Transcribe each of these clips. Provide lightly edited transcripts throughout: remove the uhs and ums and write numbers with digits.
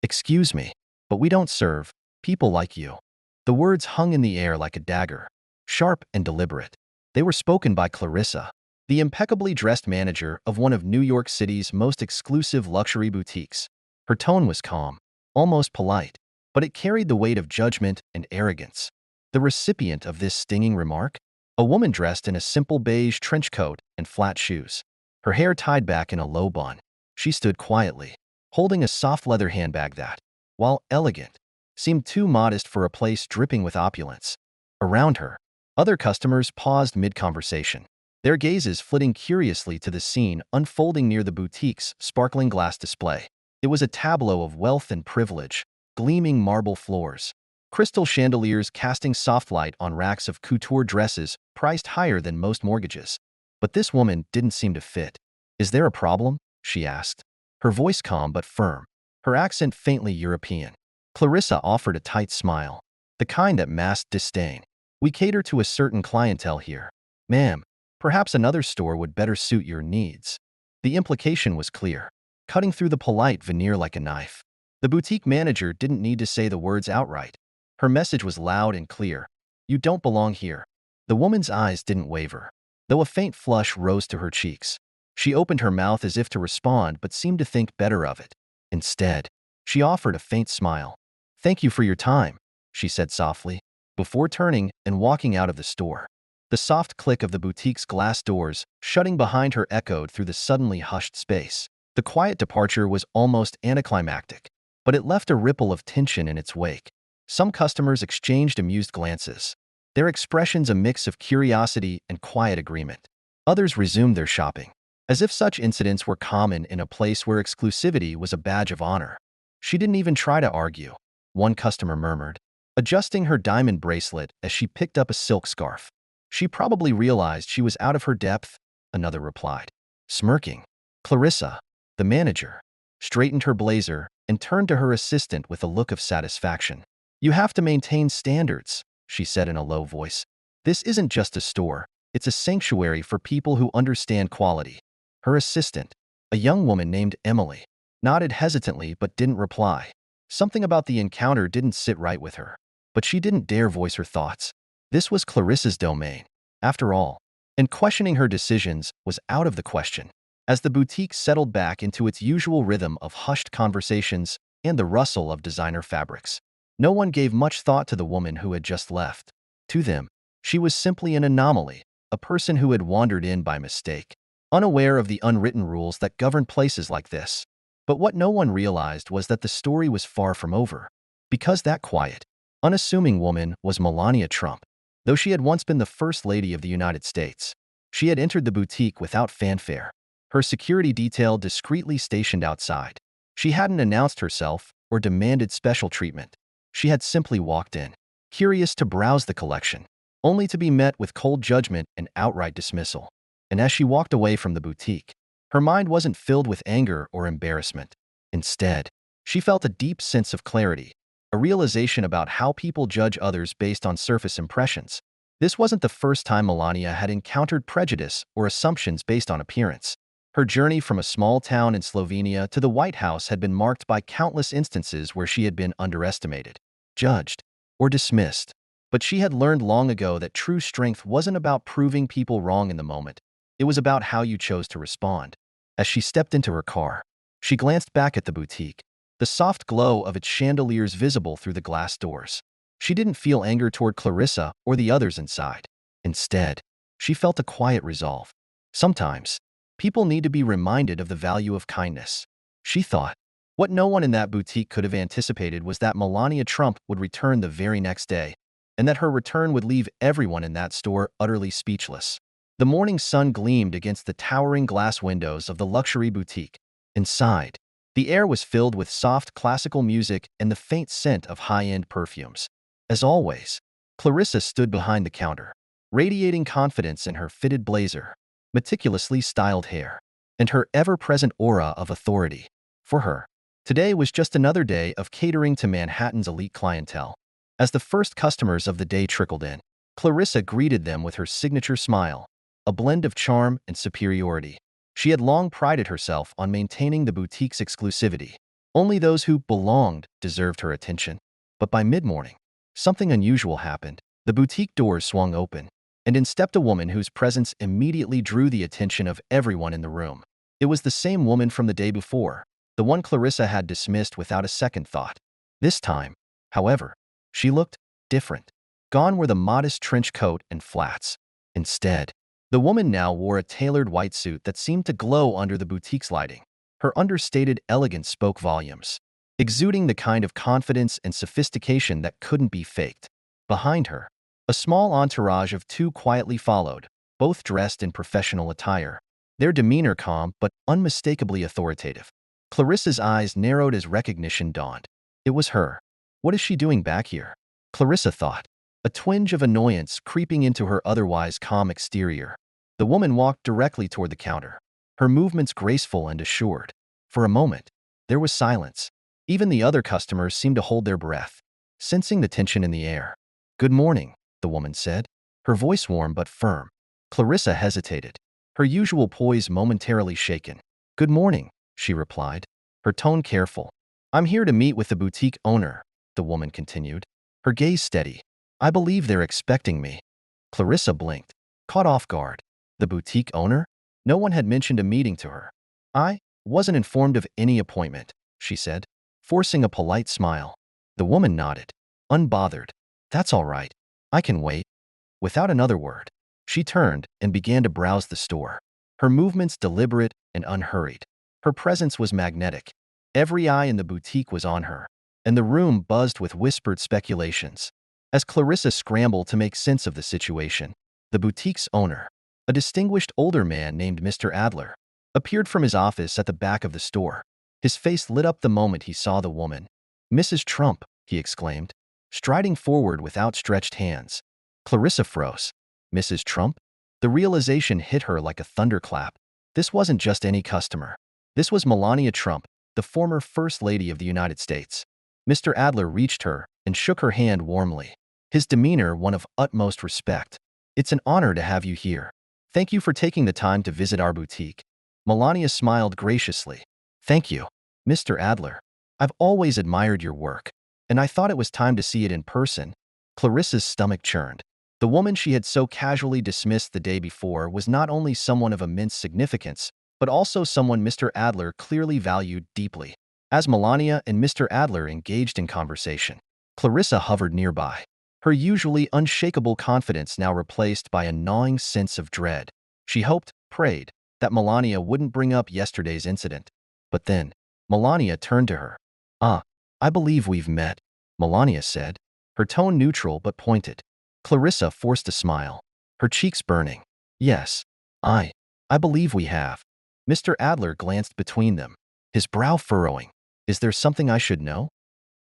"Excuse me, but we don't serve people like you." The words hung in the air like a dagger, sharp and deliberate. They were spoken by Clarissa, the impeccably dressed manager of one of New York City's most exclusive luxury boutiques. Her tone was calm, almost polite, but it carried the weight of judgment and arrogance. The recipient of this stinging remark? A woman dressed in a simple beige trench coat and flat shoes, her hair tied back in a low bun. She stood quietly, holding a soft leather handbag that, while elegant, seemed too modest for a place dripping with opulence. Around her, other customers paused mid-conversation, their gazes flitting curiously to the scene unfolding near the boutique's sparkling glass display. It was a tableau of wealth and privilege, gleaming marble floors, crystal chandeliers casting soft light on racks of couture dresses priced higher than most mortgages. But this woman didn't seem to fit. "Is there a problem?" she asked, her voice calm but firm, her accent faintly European. Clarissa offered a tight smile, the kind that masked disdain. "We cater to a certain clientele here. Ma'am, perhaps another store would better suit your needs." The implication was clear, cutting through the polite veneer like a knife. The boutique manager didn't need to say the words outright. Her message was loud and clear. "You don't belong here." The woman's eyes didn't waver, though a faint flush rose to her cheeks. She opened her mouth as if to respond but seemed to think better of it. Instead, she offered a faint smile. "Thank you for your time," she said softly, before turning and walking out of the store. The soft click of the boutique's glass doors shutting behind her echoed through the suddenly hushed space. The quiet departure was almost anticlimactic, but it left a ripple of tension in its wake. Some customers exchanged amused glances, their expressions a mix of curiosity and quiet agreement. Others resumed their shopping, as if such incidents were common in a place where exclusivity was a badge of honor. "She didn't even try to argue," one customer murmured, adjusting her diamond bracelet as she picked up a silk scarf. "She probably realized she was out of her depth," another replied, smirking. Clarissa, the manager, straightened her blazer and turned to her assistant with a look of satisfaction. "You have to maintain standards," she said in a low voice. "This isn't just a store, it's a sanctuary for people who understand quality." Her assistant, a young woman named Emily, nodded hesitantly but didn't reply. Something about the encounter didn't sit right with her, but she didn't dare voice her thoughts. This was Clarissa's domain, after all, and questioning her decisions was out of the question. As the boutique settled back into its usual rhythm of hushed conversations and the rustle of designer fabrics, no one gave much thought to the woman who had just left. To them, she was simply an anomaly, a person who had wandered in by mistake, unaware of the unwritten rules that govern places like this. But what no one realized was that the story was far from over, because that quiet, unassuming woman was Melania Trump. Though she had once been the First Lady of the United States, she had entered the boutique without fanfare, her security detail discreetly stationed outside. She hadn't announced herself or demanded special treatment. She had simply walked in, curious to browse the collection, only to be met with cold judgment and outright dismissal. And as she walked away from the boutique, her mind wasn't filled with anger or embarrassment. Instead, she felt a deep sense of clarity, a realization about how people judge others based on surface impressions. This wasn't the first time Melania had encountered prejudice or assumptions based on appearance. Her journey from a small town in Slovenia to the White House had been marked by countless instances where she had been underestimated, judged, or dismissed. But she had learned long ago that true strength wasn't about proving people wrong in the moment. It was about how you chose to respond. As she stepped into her car, she glanced back at the boutique, the soft glow of its chandeliers visible through the glass doors. She didn't feel anger toward Clarissa or the others inside. Instead, she felt a quiet resolve. Sometimes, people need to be reminded of the value of kindness, she thought. What no one in that boutique could have anticipated was that Melania Trump would return the very next day, and that her return would leave everyone in that store utterly speechless. The morning sun gleamed against the towering glass windows of the luxury boutique. Inside, the air was filled with soft classical music and the faint scent of high-end perfumes. As always, Clarissa stood behind the counter, radiating confidence in her fitted blazer, meticulously styled hair, and her ever-present aura of authority. For her, today was just another day of catering to Manhattan's elite clientele. As the first customers of the day trickled in, Clarissa greeted them with her signature smile, a blend of charm and superiority. She had long prided herself on maintaining the boutique's exclusivity, Only those who belonged deserved her attention. But by mid-morning, something unusual happened. The boutique doors swung open, and in stepped a woman whose presence immediately drew the attention of everyone in the room. It was the same woman from the day before, the one Clarissa had dismissed without a second thought. This time, however, she looked different. Gone were the modest trench coat and flats. Instead, the woman now wore a tailored white suit that seemed to glow under the boutique's lighting. Her understated elegance spoke volumes, exuding the kind of confidence and sophistication that couldn't be faked. Behind her, a small entourage of two quietly followed, both dressed in professional attire, their demeanor calm but unmistakably authoritative. Clarissa's eyes narrowed as recognition dawned. It was her. What is she doing back here? Clarissa thought, a twinge of annoyance creeping into her otherwise calm exterior. The woman walked directly toward the counter, her movements graceful and assured. For a moment, there was silence. Even the other customers seemed to hold their breath, sensing the tension in the air. "Good morning," the woman said, her voice warm but firm. Clarissa hesitated, her usual poise momentarily shaken. "Good morning," she replied, her tone careful. "I'm here to meet with the boutique owner," the woman continued, her gaze steady. "I believe they're expecting me." Clarissa blinked, caught off guard. The boutique owner? No one had mentioned a meeting to her. "I wasn't informed of any appointment," she said, forcing a polite smile. The woman nodded, unbothered. "That's all right. I can wait." Without another word, she turned and began to browse the store, her movements deliberate and unhurried. Her presence was magnetic. Every eye in the boutique was on her, and the room buzzed with whispered speculations. As Clarissa scrambled to make sense of the situation, the boutique's owner, a distinguished older man named Mr. Adler, appeared from his office at the back of the store. His face lit up the moment he saw the woman. "Mrs. Trump," he exclaimed, striding forward with outstretched hands. Clarissa froze. Mrs. Trump? The realization hit her like a thunderclap. This wasn't just any customer. This was Melania Trump, the former First Lady of the United States. Mr. Adler reached her and shook her hand warmly, his demeanor one of utmost respect. "It's an honor to have you here. Thank you for taking the time to visit our boutique." Melania smiled graciously. "Thank you, Mr. Adler. I've always admired your work, and I thought it was time to see it in person." Clarissa's stomach churned. The woman she had so casually dismissed the day before was not only someone of immense significance, but also someone Mr. Adler clearly valued deeply. As Melania and Mr. Adler engaged in conversation, Clarissa hovered nearby, her usually unshakable confidence now replaced by a gnawing sense of dread. She hoped, prayed, that Melania wouldn't bring up yesterday's incident. But then, Melania turned to her. "Ah, I believe we've met," Melania said, her tone neutral but pointed. Clarissa forced a smile, her cheeks burning. "Yes, I believe we have." Mr. Adler glanced between them, his brow furrowing. "Is there something I should know?"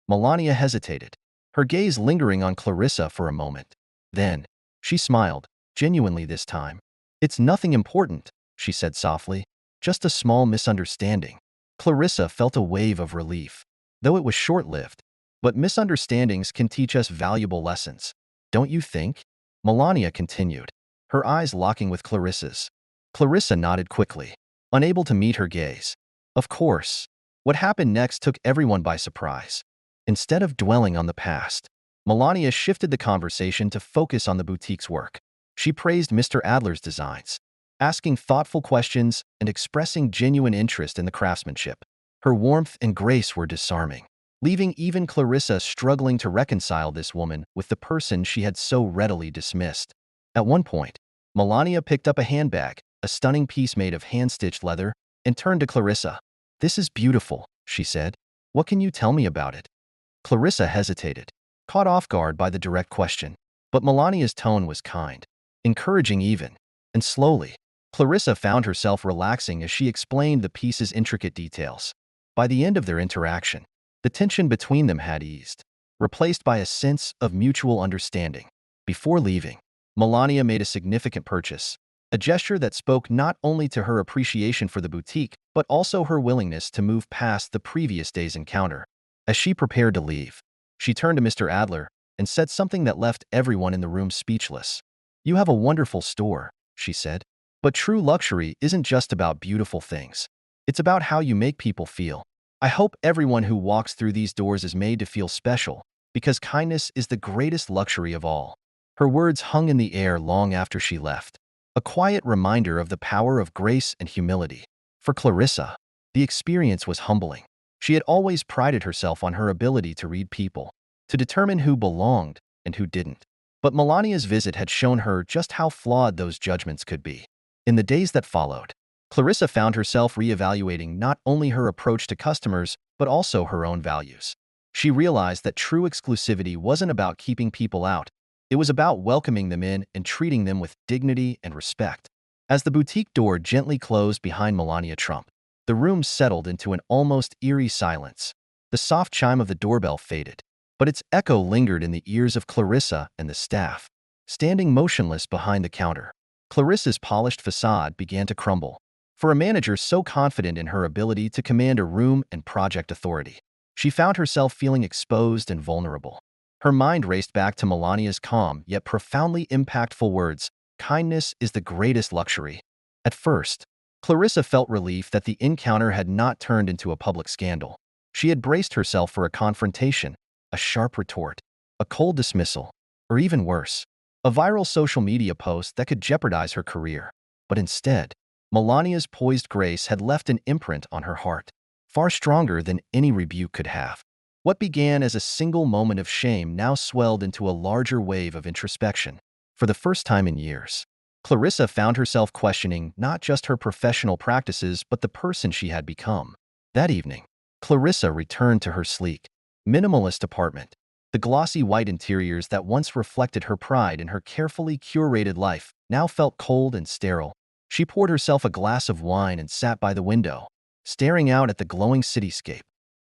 Melania hesitated, her gaze lingering on Clarissa for a moment. Then, she smiled, genuinely this time. "It's nothing important," she said softly, "just a small misunderstanding." Clarissa felt a wave of relief, though it was short-lived. But misunderstandings can teach us valuable lessons, don't you think? Melania continued, her eyes locking with Clarissa's. Clarissa nodded quickly, unable to meet her gaze. Of course. What happened next took everyone by surprise. Instead of dwelling on the past, Melania shifted the conversation to focus on the boutique's work. She praised Mr. Adler's designs, asking thoughtful questions and expressing genuine interest in the craftsmanship. Her warmth and grace were disarming, leaving even Clarissa struggling to reconcile this woman with the person she had so readily dismissed. At one point, Melania picked up a handbag, a stunning piece made of hand-stitched leather, and turned to Clarissa. "This is beautiful," she said. "What can you tell me about it?" Clarissa hesitated, caught off guard by the direct question. But Melania's tone was kind, encouraging even, and slowly, Clarissa found herself relaxing as she explained the piece's intricate details. By the end of their interaction, the tension between them had eased, replaced by a sense of mutual understanding. Before leaving, Melania made a significant purchase, a gesture that spoke not only to her appreciation for the boutique, but also her willingness to move past the previous day's encounter. As she prepared to leave, she turned to Mr. Adler and said something that left everyone in the room speechless. "You have a wonderful store," she said. "But true luxury isn't just about beautiful things. It's about how you make people feel. I hope everyone who walks through these doors is made to feel special, because kindness is the greatest luxury of all. Her words hung in the air long after she left, a quiet reminder of the power of grace and humility. For Clarissa, the experience was humbling. She had always prided herself on her ability to read people, to determine who belonged and who didn't. But Melania's visit had shown her just how flawed those judgments could be. In the days that followed, Clarissa found herself reevaluating not only her approach to customers, but also her own values. She realized that true exclusivity wasn't about keeping people out. It was about welcoming them in and treating them with dignity and respect. As the boutique door gently closed behind Melania Trump, the room settled into an almost eerie silence. The soft chime of the doorbell faded, but its echo lingered in the ears of Clarissa and the staff. Standing motionless behind the counter, Clarissa's polished facade began to crumble. For a manager so confident in her ability to command a room and project authority, she found herself feeling exposed and vulnerable. Her mind raced back to Melania's calm yet profoundly impactful words, "Kindness is the greatest luxury." At first, Clarissa felt relief that the encounter had not turned into a public scandal. She had braced herself for a confrontation, a sharp retort, a cold dismissal, or even worse, a viral social media post that could jeopardize her career. But instead, Melania's poised grace had left an imprint on her heart, far stronger than any rebuke could have. What began as a single moment of shame now swelled into a larger wave of introspection. For the first time in years, Clarissa found herself questioning not just her professional practices but the person she had become. That evening, Clarissa returned to her sleek, minimalist apartment. The glossy white interiors that once reflected her pride in her carefully curated life now felt cold and sterile. She poured herself a glass of wine and sat by the window, staring out at the glowing cityscape.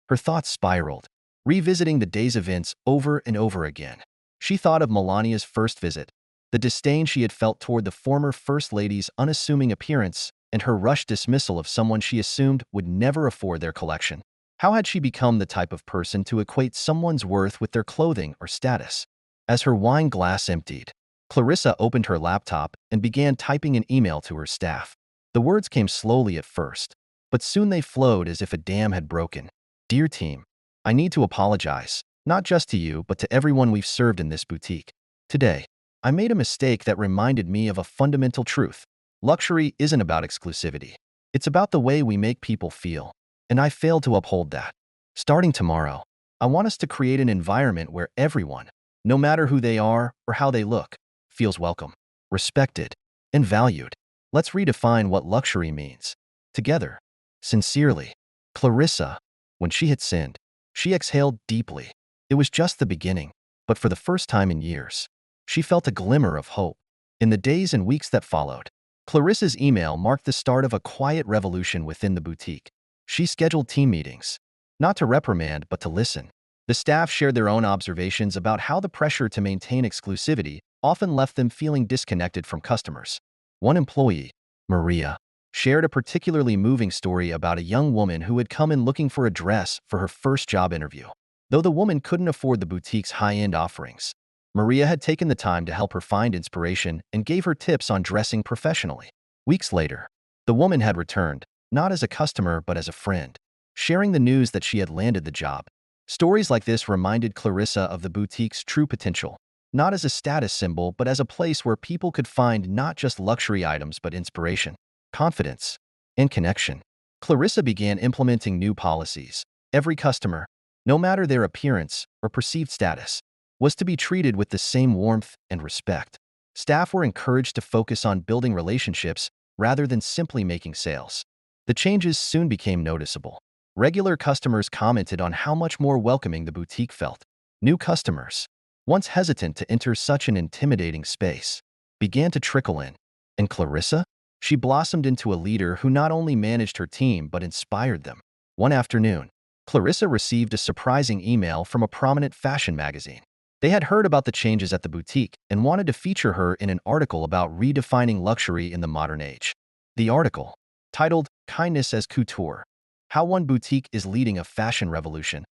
Her thoughts spiraled, revisiting the day's events over and over again. She thought of Melania's first visit, the disdain she had felt toward the former First Lady's unassuming appearance, and her rushed dismissal of someone she assumed would never afford their collection. How had she become the type of person to equate someone's worth with their clothing or status? As her wine glass emptied, Clarissa opened her laptop and began typing an email to her staff. The words came slowly at first, but soon they flowed as if a dam had broken. "Dear team, I need to apologize, not just to you, but to everyone we've served in this boutique. Today, I made a mistake that reminded me of a fundamental truth. Luxury isn't about exclusivity. It's about the way we make people feel, and I failed to uphold that. Starting tomorrow, I want us to create an environment where everyone, no matter who they are or how they look, feels welcome, respected, and valued. Let's redefine what luxury means. Together, sincerely." Clarissa, when she had sinned, she exhaled deeply. It was just the beginning, but for the first time in years, she felt a glimmer of hope. In the days and weeks that followed, Clarissa's email marked the start of a quiet revolution within the boutique. She scheduled team meetings, not to reprimand but to listen. The staff shared their own observations about how the pressure to maintain exclusivity often left them feeling disconnected from customers. One employee, Maria, shared a particularly moving story about a young woman who had come in looking for a dress for her first job interview. Though the woman couldn't afford the boutique's high-end offerings, Maria had taken the time to help her find inspiration and gave her tips on dressing professionally. Weeks later, the woman had returned, not as a customer but as a friend, sharing the news that she had landed the job. Stories like this reminded Clarissa of the boutique's true potential, not as a status symbol but as a place where people could find not just luxury items but inspiration, confidence, and connection. Clarissa began implementing new policies. Every customer, no matter their appearance or perceived status, was to be treated with the same warmth and respect. Staff were encouraged to focus on building relationships rather than simply making sales. The changes soon became noticeable. Regular customers commented on how much more welcoming the boutique felt. New customers, once hesitant to enter such an intimidating space, began to trickle in. And Clarissa? She blossomed into a leader who not only managed her team but inspired them. One afternoon, Clarissa received a surprising email from a prominent fashion magazine. They had heard about the changes at the boutique and wanted to feature her in an article about redefining luxury in the modern age. The article, titled "Kindness as Couture: How One Boutique is Leading a Fashion Revolution,"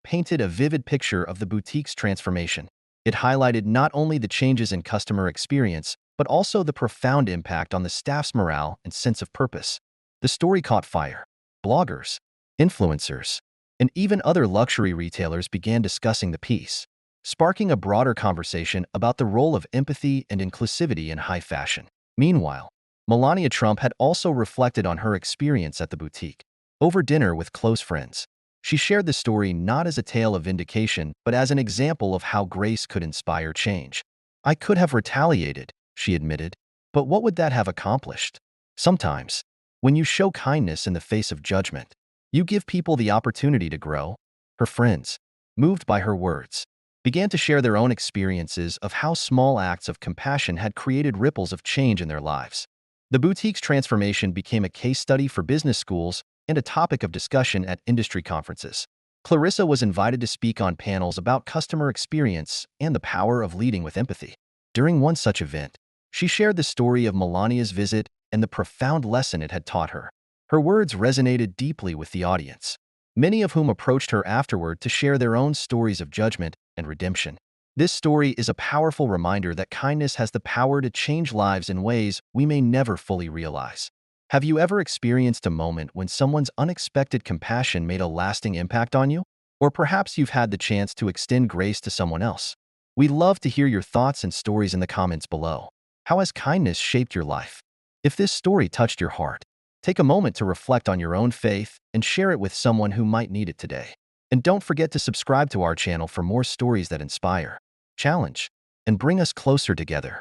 painted a vivid picture of the boutique's transformation. It highlighted not only the changes in customer experience, but also the profound impact on the staff's morale and sense of purpose. The story caught fire. Bloggers, influencers, and even other luxury retailers began discussing the piece, sparking a broader conversation about the role of empathy and inclusivity in high fashion. Meanwhile, Melania Trump had also reflected on her experience at the boutique. Over dinner with close friends, she shared the story not as a tale of vindication, but as an example of how grace could inspire change. "I could have retaliated," she admitted, "but what would that have accomplished?" Sometimes, when you show kindness in the face of judgment, you give people the opportunity to grow. Her friends, moved by her words, began to share their own experiences of how small acts of compassion had created ripples of change in their lives. The boutique's transformation became a case study for business schools and a topic of discussion at industry conferences. Clarissa was invited to speak on panels about customer experience and the power of leading with empathy. During one such event, she shared the story of Melania's visit and the profound lesson it had taught her. Her words resonated deeply with the audience, many of whom approached her afterward to share their own stories of judgment and redemption. This story is a powerful reminder that kindness has the power to change lives in ways we may never fully realize. Have you ever experienced a moment when someone's unexpected compassion made a lasting impact on you? Or perhaps you've had the chance to extend grace to someone else? We'd love to hear your thoughts and stories in the comments below. How has kindness shaped your life? If this story touched your heart, take a moment to reflect on your own faith and share it with someone who might need it today. And don't forget to subscribe to our channel for more stories that inspire, challenge, and bring us closer together.